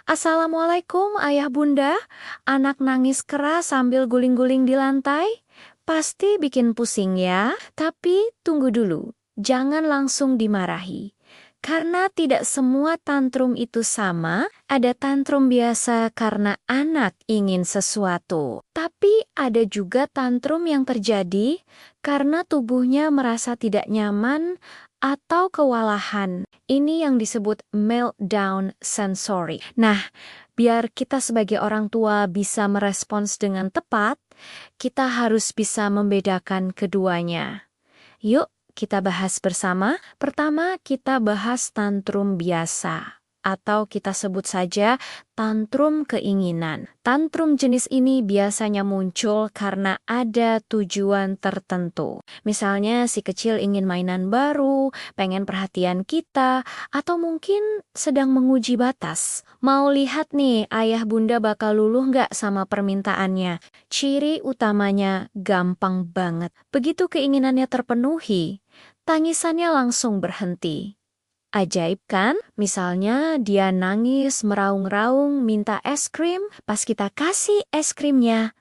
Assalamualaikum ayah bunda, anak nangis keras sambil guling-guling di lantai. Pasti bikin pusing ya, tapi tunggu dulu, jangan langsung dimarahi. Karena tidak semua tantrum itu sama, ada tantrum biasa karena anak ingin sesuatu. Tapi ada juga tantrum yang terjadi karena tubuhnya merasa tidak nyaman atau kewalahan. Ini yang disebut meltdown sensory. Nah, biar kita sebagai orang tua bisa merespons dengan tepat, kita harus bisa membedakan keduanya. Yuk, kita bahas bersama. Pertama, kita bahas tantrum biasa, atau kita sebut saja tantrum keinginan. Tantrum jenis ini biasanya muncul karena ada tujuan tertentu. Misalnya si kecil ingin mainan baru, pengen perhatian kita, atau mungkin sedang menguji batas. Mau lihat nih, ayah bunda bakal luluh nggak sama permintaannya? Ciri utamanya gampang banget. Begitu keinginannya terpenuhi, tangisannya langsung berhenti. Ajaib kan? Misalnya dia nangis meraung-raung minta es krim, pas kita kasih es krimnya.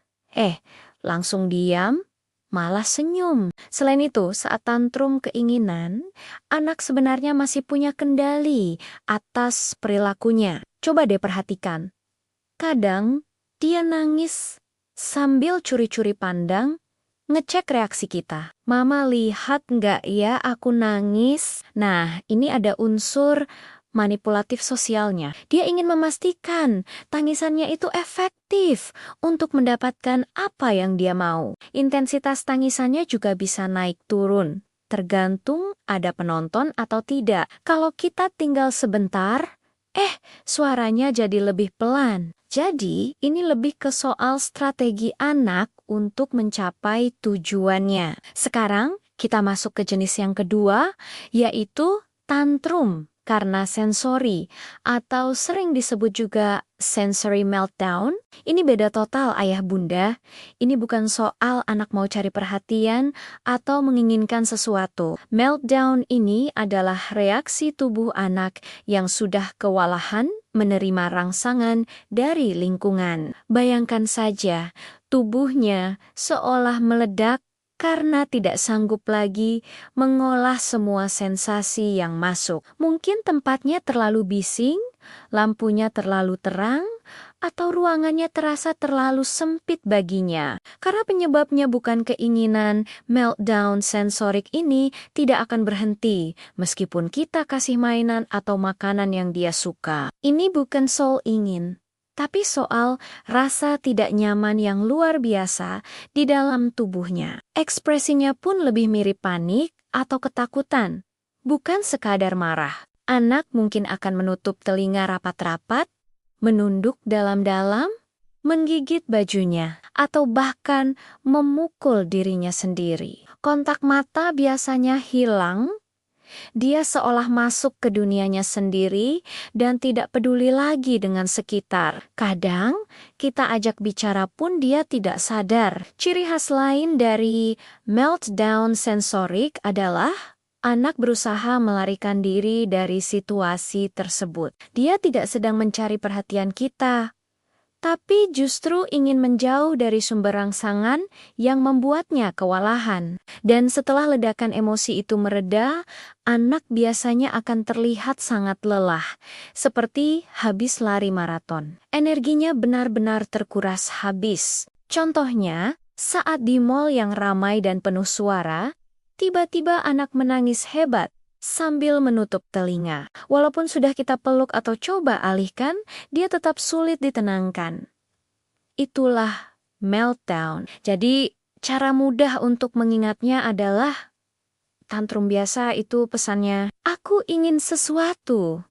Langsung diam, malah senyum. Selain itu, saat tantrum keinginan, anak sebenarnya masih punya kendali atas perilakunya. Coba deh perhatikan. Kadang dia nangis sambil curi-curi pandang, ngecek reaksi kita. Mama lihat nggak ya aku nangis? Nah, ini ada unsur manipulatif sosialnya. Dia ingin memastikan tangisannya itu efektif untuk mendapatkan apa yang dia mau. Intensitas tangisannya juga bisa naik turun, tergantung ada penonton atau tidak. Kalau kita tinggal sebentar, suaranya jadi lebih pelan. Jadi, ini lebih ke soal strategi anak untuk mencapai tujuannya. Sekarang, kita masuk ke jenis yang kedua, yaitu tantrum karena sensori, atau sering disebut juga sensory meltdown. Ini beda total ayah bunda. Ini bukan soal anak mau cari perhatian atau menginginkan sesuatu. Meltdown ini adalah reaksi tubuh anak yang sudah kewalahan menerima rangsangan dari lingkungan. Bayangkan saja, tubuhnya seolah meledak karena tidak sanggup lagi mengolah semua sensasi yang masuk. Mungkin tempatnya terlalu bising, lampunya terlalu terang, atau ruangannya terasa terlalu sempit baginya. Karena penyebabnya bukan keinginan, meltdown sensorik ini tidak akan berhenti meskipun kita kasih mainan atau makanan yang dia suka. Ini bukan soal ingin, tapi soal rasa tidak nyaman yang luar biasa di dalam tubuhnya. Ekspresinya pun lebih mirip panik atau ketakutan, bukan sekadar marah. Anak mungkin akan menutup telinga rapat-rapat, menunduk dalam-dalam, menggigit bajunya, atau bahkan memukul dirinya sendiri. Kontak mata biasanya hilang. Dia seolah masuk ke dunianya sendiri dan tidak peduli lagi dengan sekitar. Kadang, kita ajak bicara pun dia tidak sadar. Ciri khas lain dari meltdown sensorik adalah anak berusaha melarikan diri dari situasi tersebut. Dia tidak sedang mencari perhatian kita, tapi justru ingin menjauh dari sumber rangsangan yang membuatnya kewalahan. Dan setelah ledakan emosi itu mereda, anak biasanya akan terlihat sangat lelah, seperti habis lari maraton. Energinya benar-benar terkuras habis. Contohnya, saat di mall yang ramai dan penuh suara, tiba-tiba anak menangis hebat sambil menutup telinga. Walaupun sudah kita peluk atau coba alihkan, dia tetap sulit ditenangkan. Itulah meltdown. Jadi, cara mudah untuk mengingatnya adalah tantrum biasa itu pesannya, aku ingin sesuatu.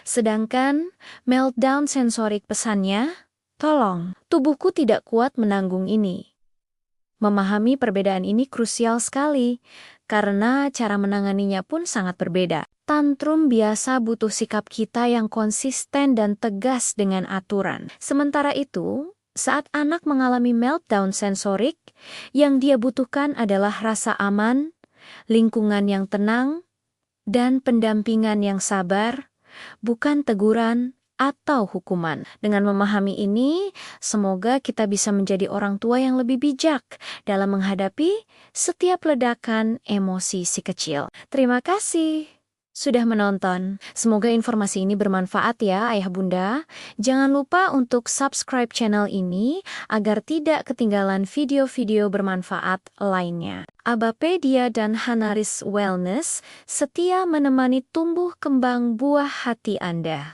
Sedangkan meltdown sensorik pesannya, tolong, tubuhku tidak kuat menanggung ini. Memahami perbedaan ini krusial sekali, karena cara menanganinya pun sangat berbeda. Tantrum biasa butuh sikap kita yang konsisten dan tegas dengan aturan. Sementara itu, saat anak mengalami meltdown sensorik, yang dia butuhkan adalah rasa aman, lingkungan yang tenang, dan pendampingan yang sabar, bukan teguran atau hukuman. Dengan memahami ini, semoga kita bisa menjadi orang tua yang lebih bijak dalam menghadapi setiap ledakan emosi si kecil. Terima kasih sudah menonton. Semoga informasi ini bermanfaat ya, Ayah Bunda. Jangan lupa untuk subscribe channel ini agar tidak ketinggalan video-video bermanfaat lainnya. Abapedia dan Hanaris Wellness setia menemani tumbuh kembang buah hati Anda.